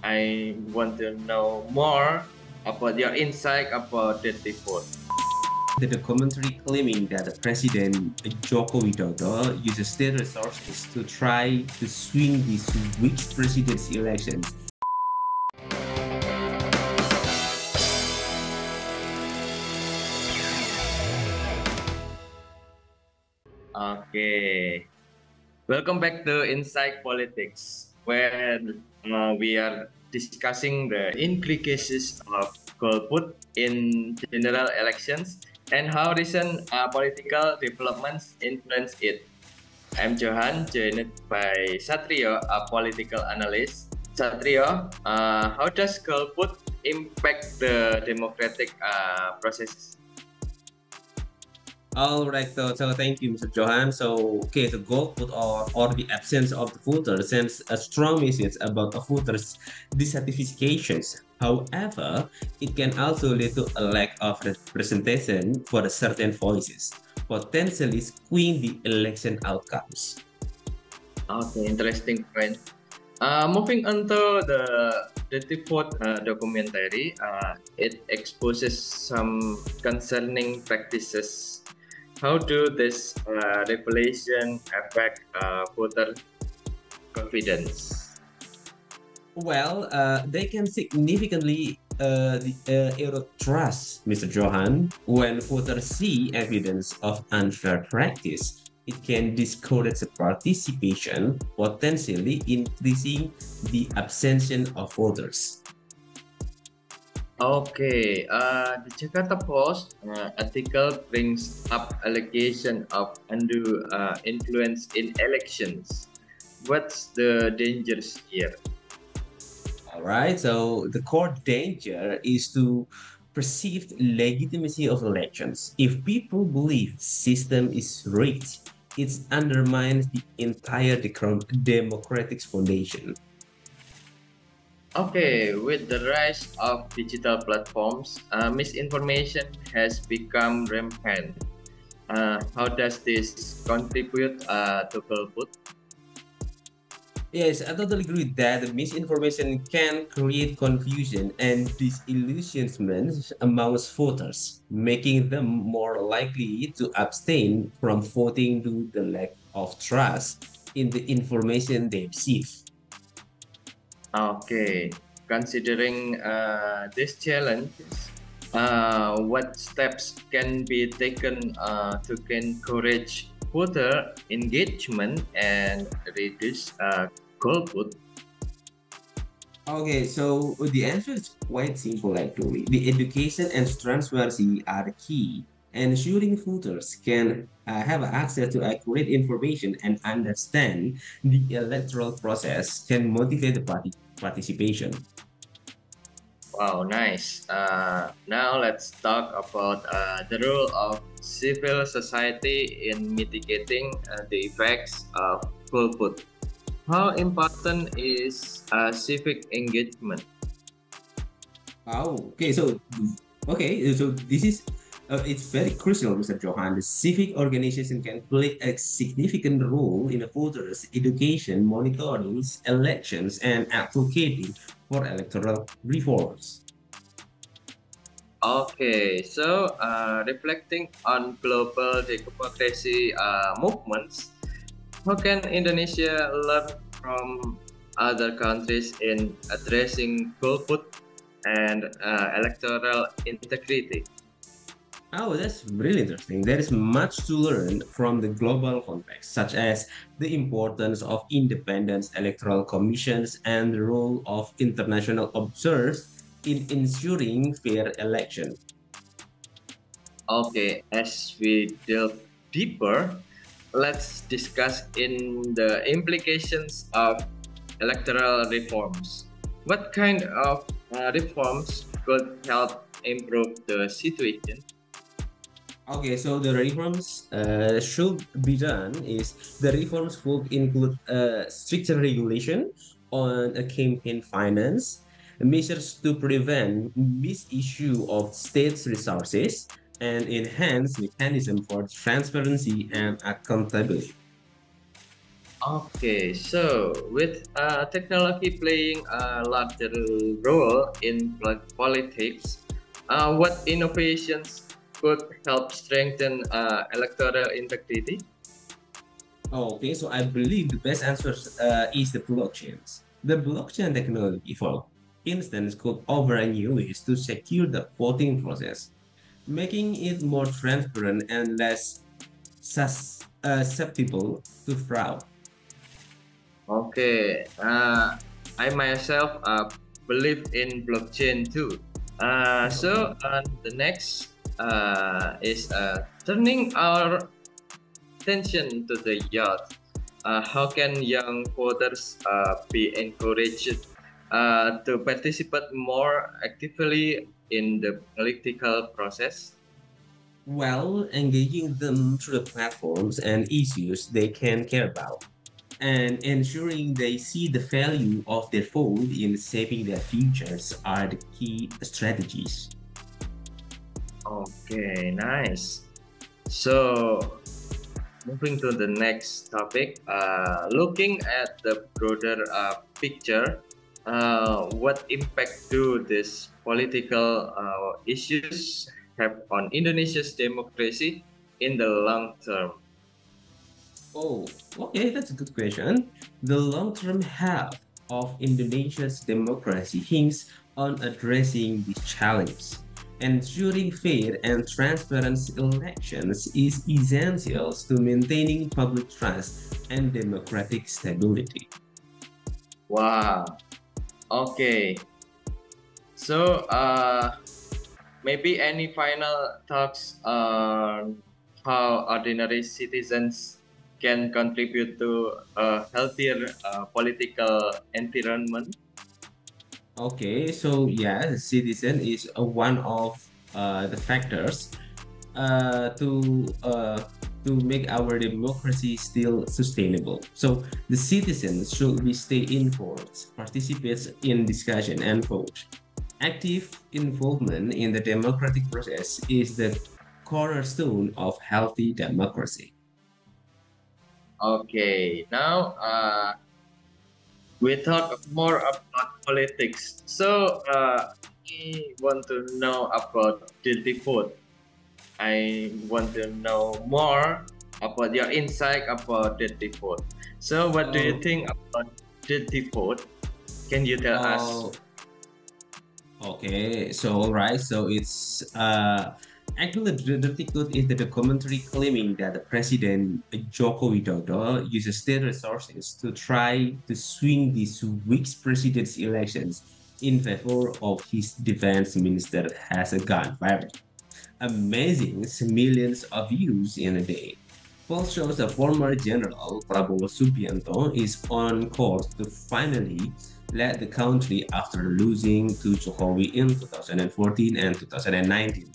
I want to know more about your insight about dirty vote. The documentary claiming that President Joko Widodo uses state resources to try to swing this week's presidency elections. Okay, welcome back to Inside Politics, where we are discussing the implications of Golput in general elections and how recent political developments influence it. I'm Johan, joined by Satrio, a political analyst. Satrio, how does Golput impact the democratic process? All right, so thank you, Mr. Johan. So golput or the absence of the voter sends a strong message about a voter's dissatisfactions. However, it can also lead to a lack of representation for certain voices, potentially skewing the election outcomes. Okay, interesting point. Moving on to the report documentary, it exposes some concerning practices. How do this revelation affect voter confidence? Well, they can significantly erode trust, Mr. Johan. When voters see evidence of unfair practice, it can discourage participation, potentially increasing the abstention of voters. Okay, the Jakarta Post article brings up allegation of undue influence in elections. What's the dangers here? All right, so the core danger is to perceived legitimacy of elections. If people believe system is rigged, it undermines the entire democratic foundation. Okay, with the rise of digital platforms, misinformation has become rampant. How does this contribute to Golput? Yes, I totally agree with that. Misinformation can create confusion and disillusionment amongst voters, making them more likely to abstain from voting due to the lack of trust in the information they receive. Okay, considering these challenges, what steps can be taken to encourage voter engagement and reduce golput? Okay, so the answer is quite simple actually. The education and transparency are the key. Ensuring voters can have access to accurate information and understand the electoral process can motivate the participation. Wow, nice. Now let's talk about the role of civil society in mitigating the effects of golput. How important is civic engagement? Oh, so this is it's very crucial, Mr. Johan. The civic organization can play a significant role in the voters' education, monitoring elections, and advocating for electoral reforms. Okay, so reflecting on global democracy movements, how can Indonesia learn from other countries in addressing golput and electoral integrity? Oh, that's really interesting. There is much to learn from the global context, such as the importance of independent electoral commissions and the role of international observers in ensuring fair election. Okay, as we delve deeper, let's discuss in the implications of electoral reforms. What kind of reforms could help improve the situation? Okay, so the reforms should be done is the reforms would include stricter regulation on a campaign finance, measures to prevent misissue of states' resources, and enhance mechanism for transparency and accountability. Okay, so with technology playing a larger role in politics, what innovations could help strengthen electoral integrity? Okay, so I believe the best answer is the blockchains. The blockchain technology, for instance, could offer new ways to secure the voting process, making it more transparent and less susceptible to fraud. Okay, I myself believe in blockchain too. Okay. The next is turning our attention to the youth. How can young voters be encouraged to participate more actively in the political process? Well, engaging them through the platforms and issues they can care about, and ensuring they see the value of their vote in shaping their futures are the key strategies. Okay, nice. So, moving to the next topic, looking at the broader picture, what impact do these political issues have on Indonesia's democracy in the long term? Oh, okay, that's a good question. The long-term health of Indonesia's democracy hinges on addressing these challenges. Ensuring fair and transparent elections is essential to maintaining public trust and democratic stability. Wow. Okay. So, maybe any final thoughts on how ordinary citizens can contribute to a healthier political environment? Okay, so yeah, the citizen is one of the factors uh, to uh, to make our democracy still sustainable. So the citizens should be stay informed, participate in discussion, and vote. Active involvement in the democratic process is the cornerstone of healthy democracy. Okay, now we talk more about politics. So, I want to know about dirty food. I want to know more about your insight about dirty food. So, what do you Oh, think about dirty food? Can you tell us? oh, okay. So all right. So it's actually the Dirty is the documentary claiming that the President Joko Widodo uses state resources to try to swing this week's president's elections in favor of his defense minister has a gun viral. Amazing millions of views in a day. Poll shows the former General Prabowo Subianto is on course to finally lead the country after losing to Jokowi in 2014 and 2019.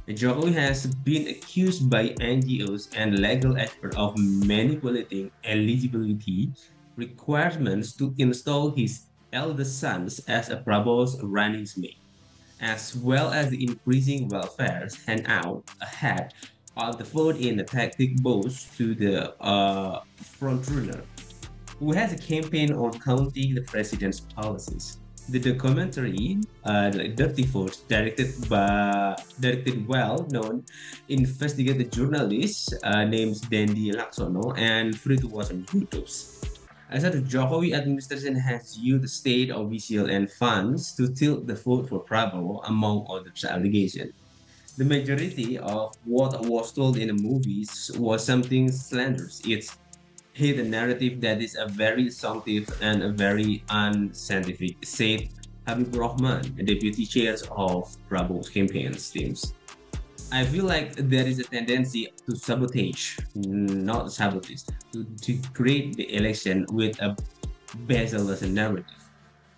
Jokowi has been accused by NGOs and legal experts of manipulating eligibility requirements to install his eldest sons as a Prabowo's running mate, as well as the increasing welfare handout ahead of the vote in the tactic boast to the frontrunner, who has a campaign on counting the president's policies. The documentary, Dirty Vote, directed well-known investigative journalist named Dendi Laksono and free to watch on YouTube. As the Jokowi administration has used state official and funds to tilt the vote for Prabowo, among other allegations. The majority of what was told in the movies was something slanderous. It's hit a narrative that is a very assumptive and a very unscientific, said Habib Rahman, the deputy chair of Prabowo's campaign teams. I feel like there is a tendency to sabotage, not sabotage, to create the election with a baseless narrative.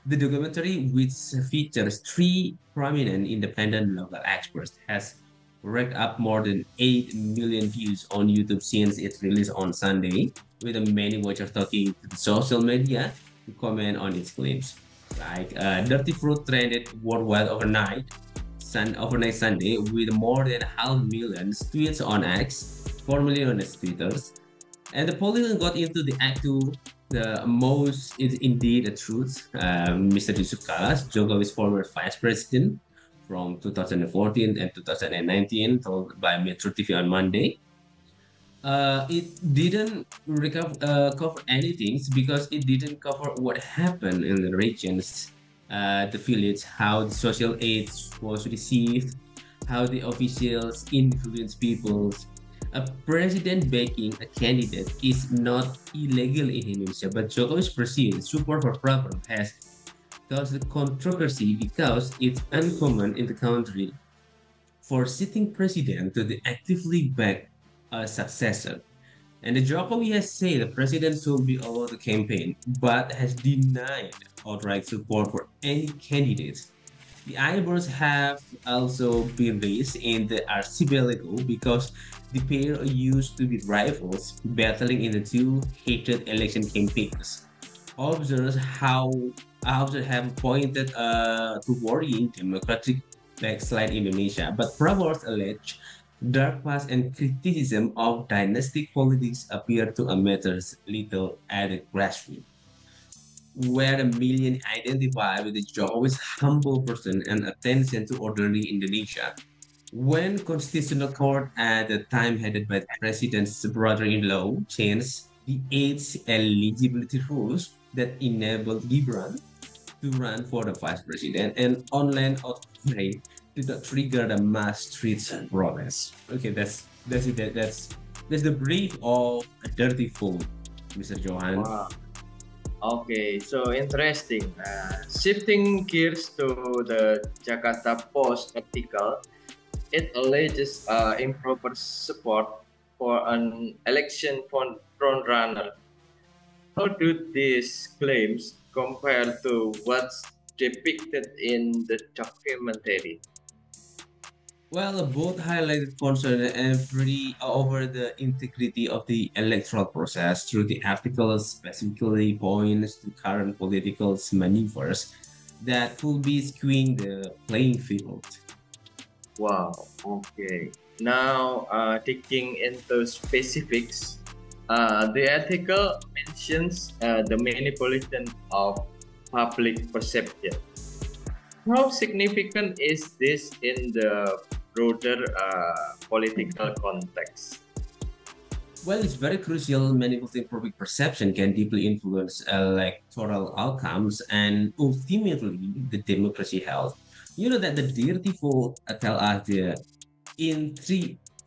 The documentary, which features three prominent independent local experts, has racked up more than 8 million views on YouTube since its release on Sunday, with many watchers talking to the social media to comment on its claims. Like Dirty Fruit trended worldwide overnight Sunday with more than half million tweets on X, formerly known as Twitter, And the politician got into the actual, the most is indeed the truth. Mr. Yusuf Kalas, Jokowi's former vice president from 2014 and 2019, told by Metro TV on Monday. It didn't cover anything because it didn't cover what happened in the regions, the village, how the social aid was received, how the officials influence people. A president backing a candidate is not illegal in Indonesia, but Jokowi's perceived support for problem has caused controversy because it's uncommon in the country for sitting president to actively back a successor. And the Jokowi has said the president should be allowed to campaign, but has denied outright support for any candidates. The eyebrows have also been raised in the archipelago because the pair used to be rivals, battling in the two hated election campaigns. Observers have pointed to worrying democratic backslide Indonesia, but Prabowo's alleged dark past and criticism of dynastic politics appear to matter little at the grassroots, where a million identify with the Jokowi's humble person and attention to ordinary Indonesia. When Constitutional Court at the time headed by the President's brother-in-law changed the age eligibility rules that enabled Gibran to run for the vice president and online outcry did not trigger the mass street protest. Okay, that's the brief of a dirty fool, Mr. Johan. Wow. Okay, so interesting. Shifting gears to the Jakarta Post article, it alleges improper support for an election front runner. How do these claims compare to what's depicted in the documentary? Well, both highlighted concern over the integrity of the electoral process through the article specifically points to current political maneuvers that could be skewing the playing field. Wow, okay. Now, digging into specifics, the article mentions the manipulation of public perception. How significant is this in the broader political context? Well, it's very crucial. Manipulating public perception can deeply influence electoral outcomes and ultimately the democracy health. You know that the dirty fool tell us the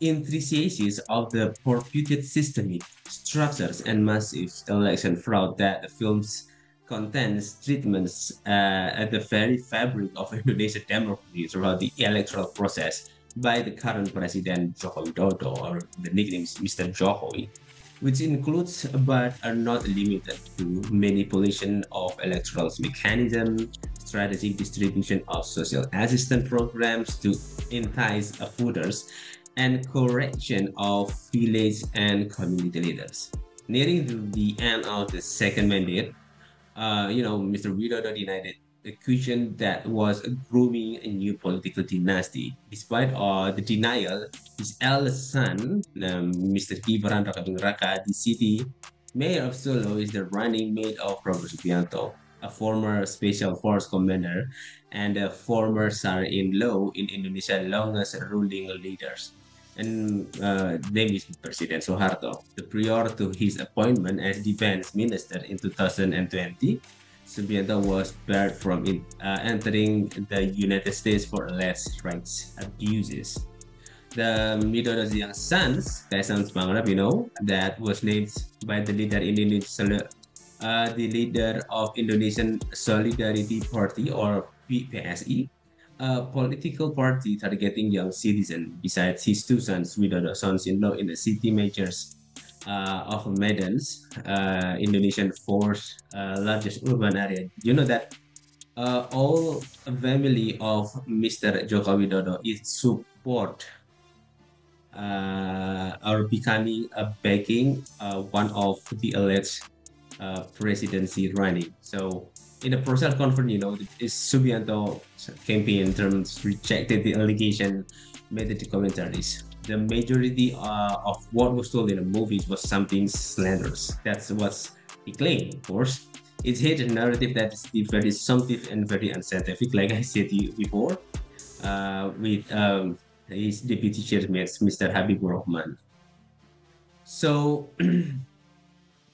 intricacies of the purported systemic structures and massive election fraud that the films contains treatments at the very fabric of Indonesian democracy throughout the electoral process by the current president Joko Widodo, or the nickname is Mr. Jokowi, which includes but are not limited to manipulation of electoral mechanism, strategic distribution of social assistance programs to entice voters, and correction of village and community leaders. Nearing to the end of the second mandate, Mr. Widodo denied the accusation that was grooming a new political dynasty. Despite the denial, his eldest son, Mr. Gibran Rakabing the city mayor of Solo, is the running mate of Prabowo Subianto, a former special force commander and a former son-in-law in Indonesia's longest ruling leaders. And name is President Soeharto. Prior to his appointment as defense minister in 2020, Subianto was barred from entering the United States for alleged rights abuses. The Widodo's young sons, Kaisang Pangarap, that was named by the leader in Indonesia, the leader of Indonesian Solidarity Party, or PPSI, a political party targeting young citizens. Besides his two sons, Widodo sons-in-law in the city majors of Medan's Indonesian fourth largest urban area. You know that all family of Mr. Joko Widodo is support or becoming a backing one of the alleged presidency running. So in the process conference, is Subianto campaign terms rejected the allegation, made the commentaries. the majority of what was told in the movies was something slanderous. That's what he claimed, of course. It hit a narrative that is very assumptive and very unscientific, like I said to you before, with his deputy chairman, Mr. Habibur Rahman. So,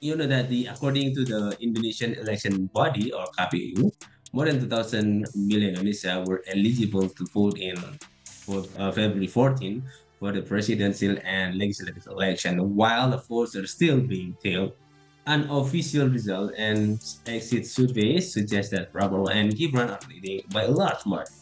you know that according to the Indonesian election body or KPU, more than 2,000 million Indonesia were eligible to vote in for February 14 for the presidential and legislative election, while the votes are still being tallied. An official result and exit surveys suggest that Prabowo and Gibran are leading by a large margin.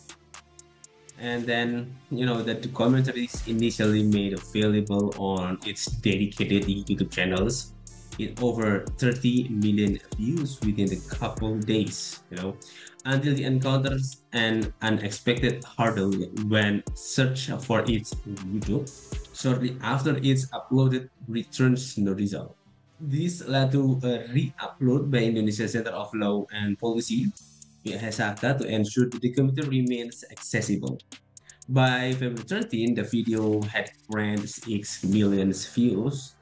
And then, you know, that the commentaries initially made available on its dedicated YouTube channels in over 30 million views within a couple days, you know, until it encounters an unexpected hurdle when search for its YouTube shortly after its uploaded returns no result. This led to a re-upload by Indonesia Center of Law and Policy, HSAKA, to ensure that the computer remains accessible. By February 13, the video had gained 6 million views,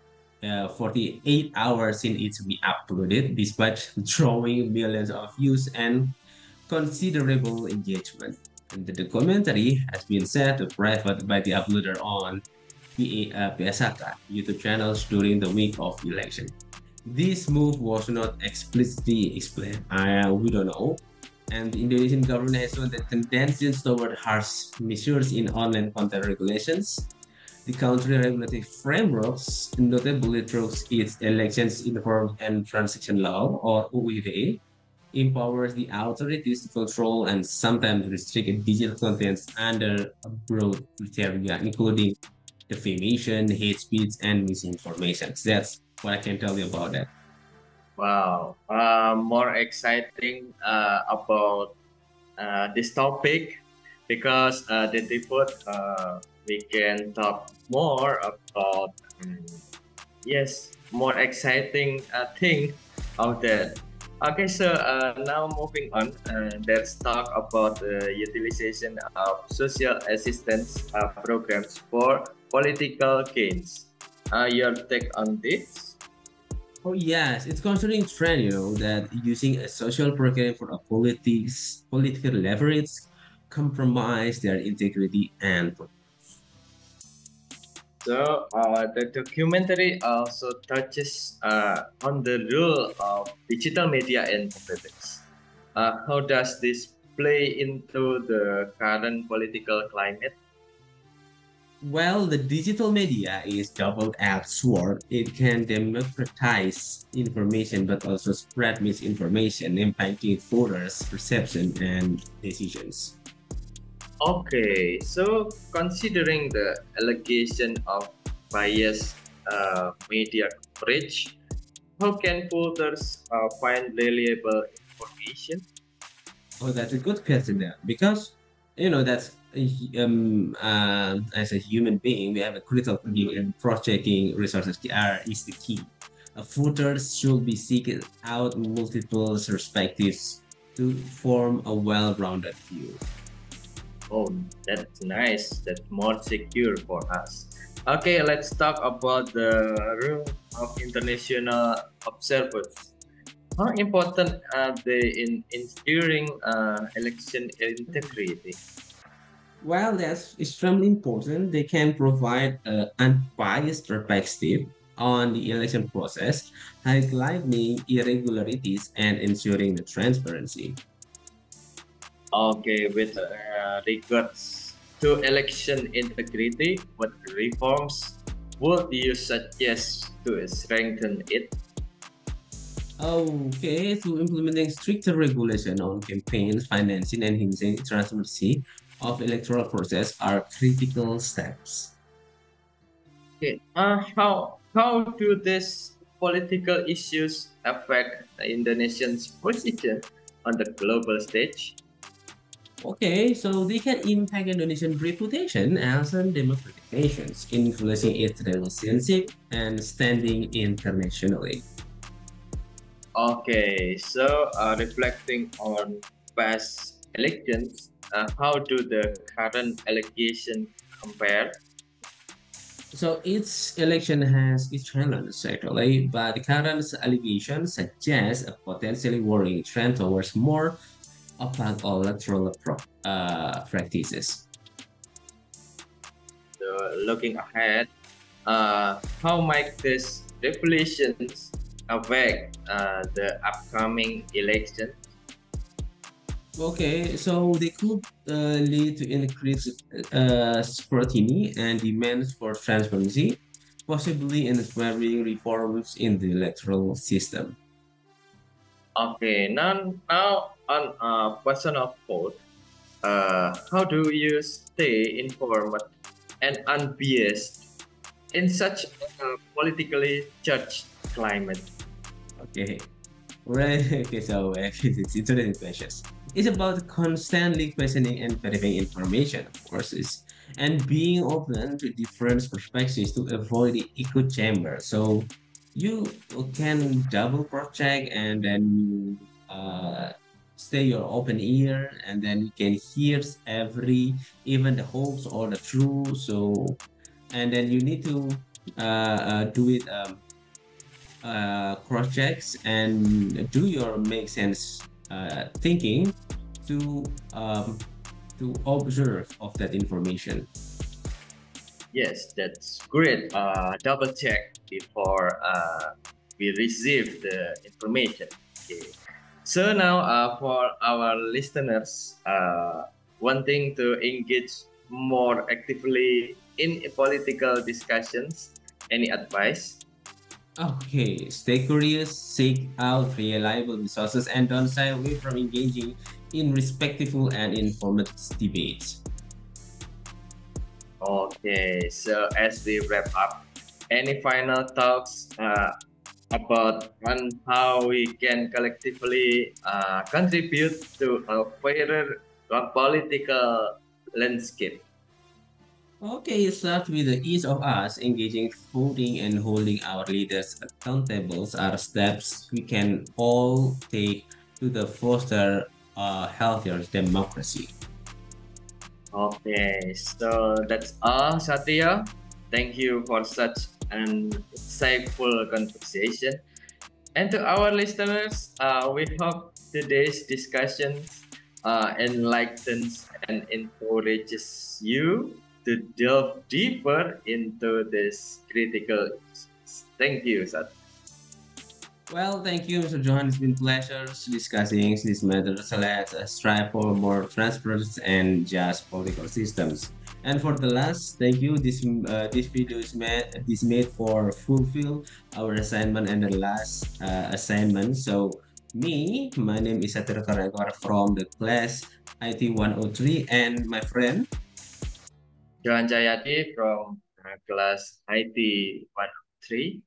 48 hours since it's been uploaded, despite drawing millions of views and considerable engagement. And the documentary has been set to private by the uploader on PSAKA YouTube channels during the week of election. This move was not explicitly explained. We don't know. And the Indonesian government has shown that tendencies toward harsh measures in online content regulations. The country regulatory frameworks, notably through its Elections Informed and Transaction Law, or UITE, empowers the authorities to control and sometimes restrict digital contents under a broad criteria, including defamation, hate speech, and misinformation. So that's what I can tell you about that. Wow, more exciting about this topic because the debate we can talk more about yes, more exciting thing of that. Okay, so now moving on, let's talk about the utilization of social assistance programs for political gains. Your take on this? Oh yes, it's concerning trend, you know, that using a social program for a political leverage compromise their integrity and So the documentary also touches on the role of digital media in politics. How does this play into the current political climate? while the digital media is double-edged sword, it can democratize information but also spread misinformation, impacting voters' perception and decisions. Okay, so considering the allegation of biased media coverage, how can voters find reliable information? Oh, that's a good question there because you know that's as a human being we have a critical thinking and cross-checking resources is the key. Voters should be seeking out multiple perspectives to form a well-rounded view. Oh, that's nice. That's more secure for us. Okay, let's talk about the role of international observers. How important are they in ensuring election integrity? While that's extremely important, they can provide an unbiased perspective on the election process, highlighting irregularities and ensuring the transparency. Okay, with regards to election integrity, what reforms would you suggest to strengthen it? Okay, so implementing stricter regulation on campaigns, financing, and enhancing transparency of electoral process are critical steps. Okay, how do these political issues affect the Indonesian's position on the global stage? Okay, so they can impact Indonesian reputation as a democratic nation, influencing its relationship and standing internationally. Okay, so reflecting on past elections, how do the current allegation compare? So each election has its challenges actually, but the current allegations suggest a potentially worrying trend towards more open electoral practices. So looking ahead, how might these revelations affect the upcoming election? Okay, so they could lead to increased scrutiny and demands for transparency, possibly inspiring reforms in the electoral system. Okay, now on question of vote, how do you stay informed and unbiased in such a politically charged climate? Okay, right. Okay, so it's interesting questions. It's about constantly questioning and verifying information, of course, and being open to different perspectives to avoid the echo chamber. So you can double cross check and then you stay your open ear and then you can hear every even the hopes or the truth. So and then you need to do it. Cross checks and do your make sense thinking to um, to observe of that information. Yes, that's great. Double check before we receive the information. Okay. So now, for our listeners wanting to engage more actively in political discussions, any advice? Okay, stay curious, seek out reliable resources, and don't shy away from engaging in respectful and informed debates. Okay, so as we wrap up, any final thoughts about on how we can collectively contribute to a fairer political landscape? Okay, it starts with the each of us engaging, voting, and holding our leaders accountable are steps we can all take to the foster a healthier democracy. Okay, so that's all, Satria. Thank you for such an insightful conversation. And to our listeners, we hope today's discussion enlightens and encourages you to delve deeper into this critical issues. Thank you, Sat. Well, thank you, Mr. Johan. It's been pleasure discussing this matter. So let's strive for more transparent and just political systems. And for the last, thank you. This video is made for fulfill our assignment and the last assignment. So my name is Satrio from the class IT 103, and my friend. Johan Cahyadi from class IT 103.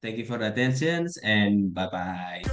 Thank you for the attention and bye bye.